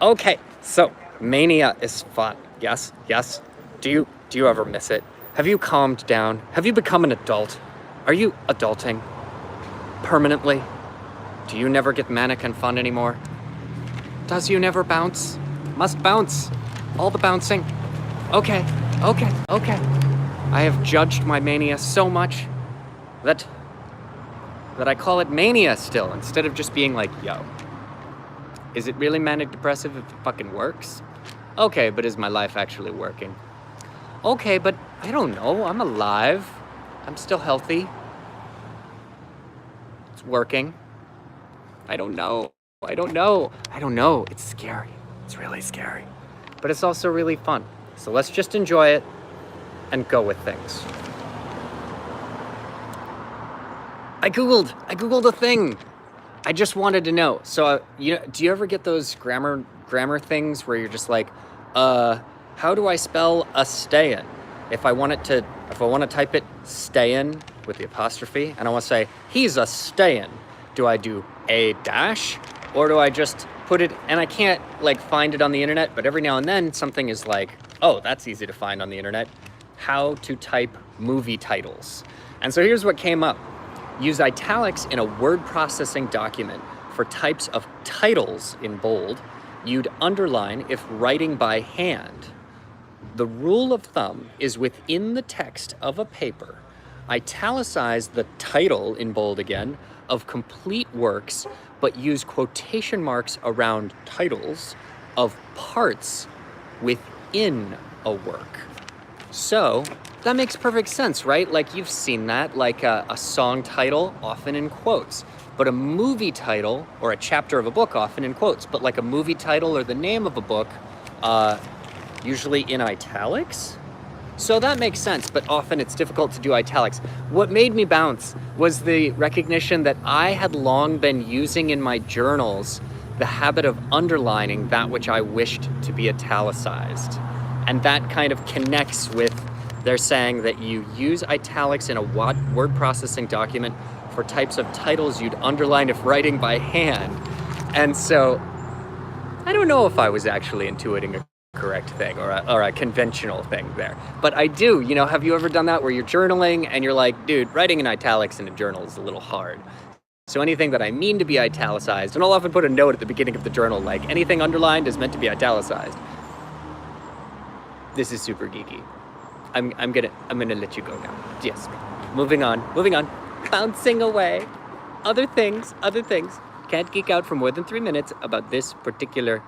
Okay, so mania is fun. Yes, yes. Do you ever miss it? Have you calmed down? Have you become an adult? Are you adulting permanently? Do you never get manic and fun anymore? Does you never bounce? Must bounce. All the bouncing. Okay, okay. I have judged my mania so much that I call it mania still, instead of just being like, yo, is it really manic depressive if it fucking works? Okay, but is my life actually working? Okay, but I don't know. I'm alive. I'm still healthy. It's working. I don't know. I don't know. It's scary. It's really scary. But it's also really fun. So let's just enjoy it and go with things. I Googled a thing. I just wanted to know. So, do you ever get those grammar things where you're just like, how do I spell a stay-in? If I want to type it stay-in with the apostrophe, and I want to say, he's a stay-in, do I do a dash? Or do I just put it, and I can't find it on the internet, but every now and then something is like, oh, that's easy to find on the internet. How to type movie titles. And so here's what came up. Use italics in a word processing document for types of titles in bold. You'd underline if writing by hand. The rule of thumb is within the text of a paper, italicize the title in bold again of complete works, but use quotation marks around titles of parts within a work. So that makes perfect sense, right? You've seen that, a song title often in quotes, but a movie title or a chapter of a book often in quotes, but a movie title or the name of a book, usually in italics. So that makes sense, but often it's difficult to do italics. What made me bounce was the recognition that I had long been using in my journals the habit of underlining that which I wished to be italicized. And that kind of connects with, they're saying that you use italics in a word processing document for types of titles you'd underline if writing by hand. And so I don't know if I was actually intuiting a correct thing or a conventional thing there. But I do, have you ever done that where you're journaling and you're like, dude, writing in italics in a journal is a little hard. So anything that I mean to be italicized, and I'll often put a note at the beginning of the journal, like anything underlined is meant to be italicized. This is super geeky. I'm gonna let you go now. Yes. Moving on. Bouncing away. Other things. Can't geek out for more than 3 minutes about this particular